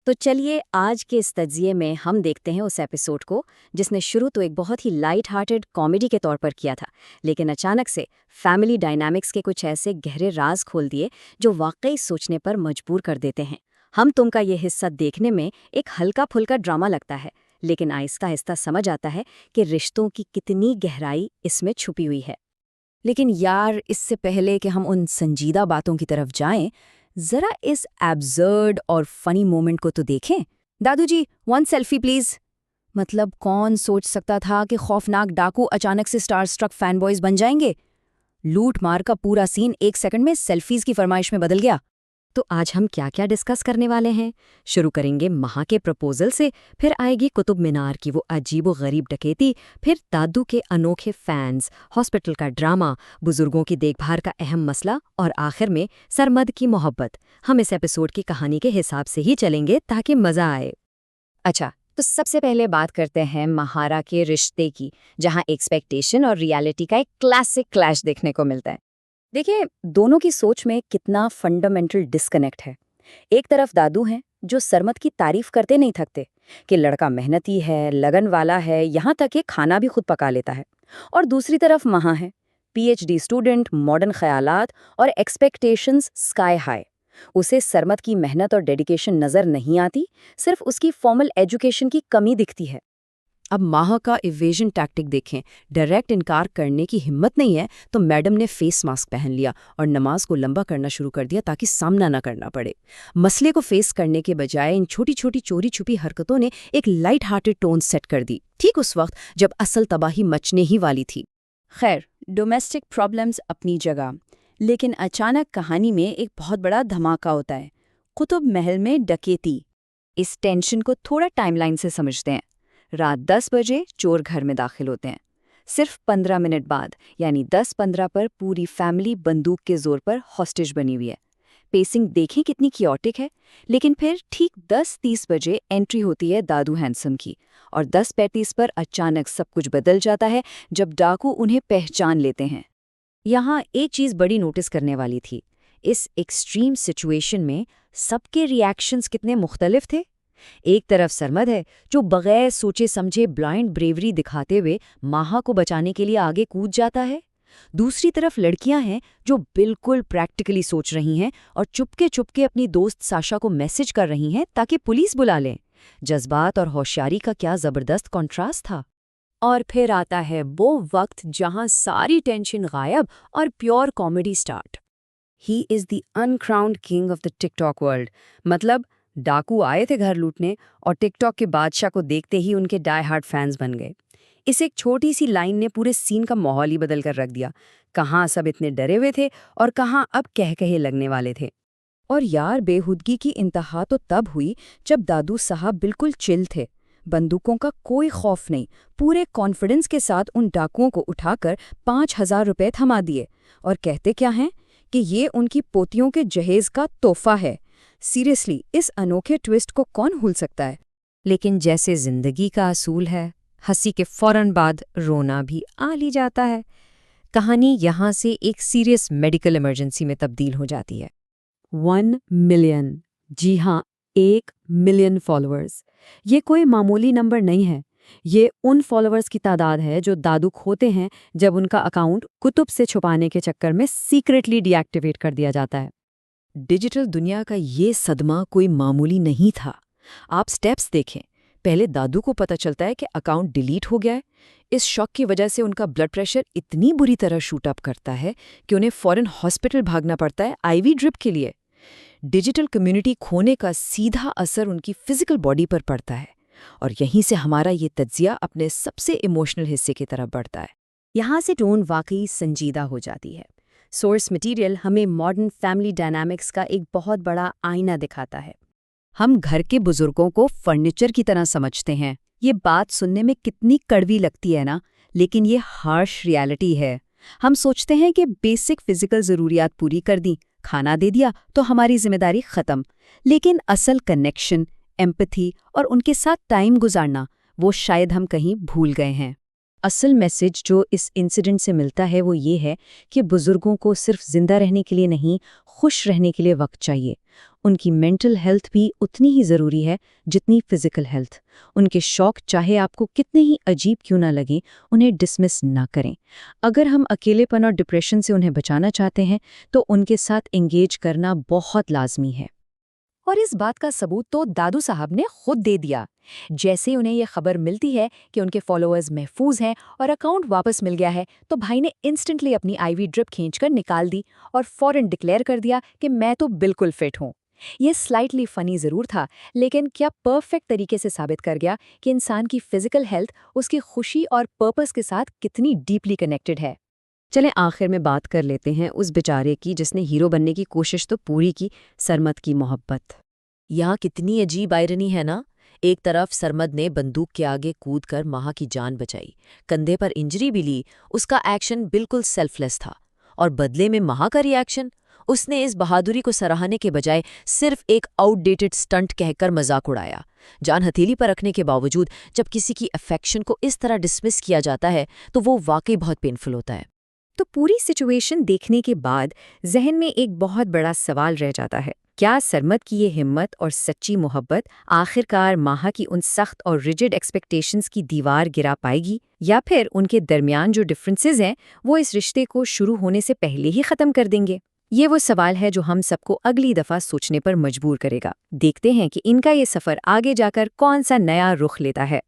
तो चलिए आज के इस तज्जिए में हम देखते हैं उस एपिसोड को जिसने शुरू तो एक बहुत ही लाइट हार्टेड कॉमेडी के तौर पर किया था, लेकिन अचानक से फैमिली डायनामिक्स के कुछ ऐसे गहरे राज खोल दिए जो वाकई सोचने पर मजबूर कर देते हैं। हम तुमका ये हिस्सा देखने में एक हल्का फुल्का ड्रामा लगता है, लेकिन आहिस्ता आहिस्ता समझ आता है कि रिश्तों की कितनी गहराई इसमें छुपी हुई है। लेकिन यार, इससे पहले कि हम उन संजीदा बातों की तरफ जाएं, जरा इस एब्सर्ड और फनी मोमेंट को तो देखें। दादू जी, 1 सेल्फी प्लीज। मतलब कौन सोच सकता था कि खौफनाक डाकू अचानक से स्टार स्ट्रक फैनबॉयज बन जाएंगे। लूट मार का पूरा सीन 1 सेकंड में सेल्फीज की फरमाइश में बदल गया। तो आज हम क्या क्या डिस्कस करने वाले हैं? शुरू करेंगे महा के प्रपोजल से, फिर आएगी कुतुब मीनार की वो अजीबो गरीब डकैती, फिर दादू के अनोखे फैंस, हॉस्पिटल का ड्रामा, बुजुर्गों की देखभाल का अहम मसला और आखिर में सरमद की मोहब्बत। हम इस एपिसोड की कहानी के हिसाब से ही चलेंगे ताकि मजा आए। अच्छा, तो सबसे पहले बात करते हैं महारा के रिश्ते की, जहां एक्सपेक्टेशन और रियलिटी का एक क्लासिक क्लैश देखने को मिलता है। देखिए, दोनों की सोच में कितना फंडामेंटल डिस्कनेक्ट है। एक तरफ दादू हैं जो सरमद की तारीफ करते नहीं थकते कि लड़का मेहनती है, लगन वाला है, यहाँ तक कि खाना भी खुद पका लेता है। और दूसरी तरफ महा है, पीएचडी स्टूडेंट, मॉडर्न ख्यालात और एक्सपेक्टेशंस स्काई हाई। उसे सरमद की मेहनत और डेडिकेशन नजर नहीं आती, सिर्फ उसकी फॉर्मल एजुकेशन की कमी दिखती है। अब माह का इवेजन टैक्टिक देखें। डायरेक्ट इनकार करने की हिम्मत नहीं है तो मैडम ने फेस मास्क पहन लिया और नमाज को लंबा करना शुरू कर दिया ताकि सामना न करना पड़े। मसले को फेस करने के बजाय इन छोटी छोटी चोरी छुपी हरकतों ने एक लाइट हार्टेड टोन सेट कर दी, ठीक उस वक्त जब असल तबाही मचने ही वाली थी। खैर, डोमेस्टिक प्रॉब्लम्स अपनी जगह, लेकिन अचानक कहानी में एक बहुत बड़ा धमाका होता है। कुतुब महल में डकैती। इस टेंशन को थोड़ा टाइमलाइन से समझते हैं। रात 10 बजे चोर घर में दाखिल होते हैं। सिर्फ 15 मिनट बाद, यानी 10:15 पर पूरी फैमिली बंदूक के जोर पर हॉस्टेज बनी हुई है। पेसिंग देखें कितनी कियोटिक है। लेकिन फिर ठीक 10:30 बजे एंट्री होती है दादू हैंडसम की, और 10:35 पर अचानक सब कुछ बदल जाता है जब डाकू उन्हें पहचान लेते हैं। यहाँ एक चीज़ बड़ी नोटिस करने वाली थी। इस एक्सट्रीम सिचुएशन में सबके रिएक्शंस कितने मुख्तलिफ थे। एक तरफ सरमद है जो बगैर सोचे समझे ब्लाइंड ब्रेवरी दिखाते हुए माहा को बचाने के लिए आगे कूद जाता है। दूसरी तरफ लड़कियां हैं जो बिल्कुल प्रैक्टिकली सोच रही हैं और चुपके चुपके अपनी दोस्त साशा को मैसेज कर रही हैं ताकि पुलिस बुला लें। जज्बात और होशियारी का क्या जबरदस्त कॉन्ट्रास्ट था। और फिर आता है वो वक्त जहां सारी टेंशन गायब और pure comedy start. He is the uncrowned king of the TikTok world. मतलब डाकू आए थे घर लूटने और टिकटॉक के बादशाह को देखते ही उनके डाई हार्ड फैंस बन गए। इस एक छोटी सी लाइन ने पूरे सीन का माहौल ही बदल कर रख दिया। कहाँ सब इतने डरे हुए थे और कहाँ अब कह कहे लगने वाले थे। और यार, बेहुदगी की इंतहा तो तब हुई जब दादू साहब बिल्कुल चिल थे। बंदूकों का कोई खौफ नहीं, पूरे कॉन्फिडेंस के साथ उन डाकुओं को उठाकर 5,000 रुपए थमा दिए और कहते क्या हैं कि ये उनकी पोतियों के जहेज का तोहफा है। सीरियसली, इस अनोखे ट्विस्ट को कौन भूल सकता है? लेकिन जैसे जिंदगी का असूल है, हंसी के फौरन बाद रोना भी आ ही जाता है। कहानी यहाँ से एक सीरियस मेडिकल इमरजेंसी में तब्दील हो जाती है। 1 मिलियन, जी हाँ, 1 मिलियन फॉलोअर्स। ये कोई मामूली नंबर नहीं है। ये उन फॉलोअर्स की तादाद है जो दादू खोते हैं जब उनका अकाउंट कुतुब से छुपाने के चक्कर में सीक्रेटली डीएक्टिवेट कर दिया जाता है। डिजिटल दुनिया का ये सदमा कोई मामूली नहीं था। आप स्टेप्स देखें। पहले दादू को पता चलता है कि अकाउंट डिलीट हो गया है। इस शॉक की वजह से उनका ब्लड प्रेशर इतनी बुरी तरह शूट अप करता है कि उन्हें फौरन हॉस्पिटल भागना पड़ता है आईवी ड्रिप के लिए। डिजिटल कम्युनिटी खोने का सीधा असर उनकी फिजिकल बॉडी पर पड़ता है, और यहीं से हमारा ये तज्जिया अपने सबसे इमोशनल हिस्से की तरफ बढ़ता है। यहाँ से टोन वाकई संजीदा हो जाती है। सोर्स मटेरियल हमें मॉडर्न फैमिली डायनामिक्स का एक बहुत बड़ा आईना दिखाता है। हम घर के बुजुर्गों को फर्नीचर की तरह समझते हैं। ये बात सुनने में कितनी कड़वी लगती है ना, लेकिन ये हार्श रियलिटी है। हम सोचते हैं कि बेसिक फिजिकल ज़रूरियात पूरी कर दी, खाना दे दिया तो हमारी जिम्मेदारी ख़त्म। लेकिन असल कनेक्शन, एम्पैथी और उनके साथ टाइम गुजारना, वो शायद हम कहीं भूल गए हैं। असल मैसेज जो इस इंसिडेंट से मिलता है वो ये है कि बुजुर्गों को सिर्फ जिंदा रहने के लिए नहीं, खुश रहने के लिए वक्त चाहिए। उनकी मेंटल हेल्थ भी उतनी ही ज़रूरी है जितनी फिजिकल हेल्थ। उनके शौक चाहे आपको कितने ही अजीब क्यों ना लगें, उन्हें डिसमिस ना करें। अगर हम अकेलेपन और डिप्रेशन से उन्हें बचाना चाहते हैं तो उनके साथ एंगेज करना बहुत लाजमी है। और इस बात का सबूत तो दादू साहब ने खुद दे दिया। जैसे उन्हें ये खबर मिलती है कि उनके फॉलोअर्स महफूज हैं और अकाउंट वापस मिल गया है, तो भाई ने इंस्टेंटली अपनी आईवी ड्रिप खींचकर निकाल दी और फौरन डिक्लेयर कर दिया कि मैं तो बिल्कुल फिट हूँ। ये स्लाइटली फनी जरूर था, लेकिन क्या परफेक्ट तरीके से साबित कर गया कि इंसान की फिजिकल हेल्थ उसकी खुशी और पर्पस के साथ कितनी डीपली कनेक्टेड है। चलें आखिर में बात कर लेते हैं उस बेचारे की जिसने हीरो बनने की कोशिश तो पूरी की, सरमद की मोहब्बत। यहाँ कितनी अजीब आयरनी है ना। एक तरफ सरमद ने बंदूक के आगे कूदकर माँ की जान बचाई, कंधे पर इंजरी भी ली, उसका एक्शन बिल्कुल सेल्फलेस था। और बदले में माँ का रिएक्शन, उसने इस बहादुरी को सराहने के बजाय सिर्फ एक आउटडेटेड स्टंट कहकर मजाक उड़ाया। जान हथेली पर रखने के बावजूद जब किसी की अफेक्शन को इस तरह डिसमिस किया जाता है तो वो वाकई बहुत पेनफुल होता है। तो पूरी सिचुएशन देखने के बाद जहन में एक बहुत बड़ा सवाल रह जाता है, क्या सरमद की ये हिम्मत और सच्ची मोहब्बत आखिरकार माहा की उन सख्त और रिजिड एक्सपेक्टेशंस की दीवार गिरा पाएगी, या फिर उनके दरमियान जो डिफरेंसेस हैं वो इस रिश्ते को शुरू होने से पहले ही खत्म कर देंगे? ये वो सवाल है जो हम सबको अगली दफा सोचने पर मजबूर करेगा। देखते हैं कि इनका ये सफर आगे जाकर कौन सा नया रुख लेता है।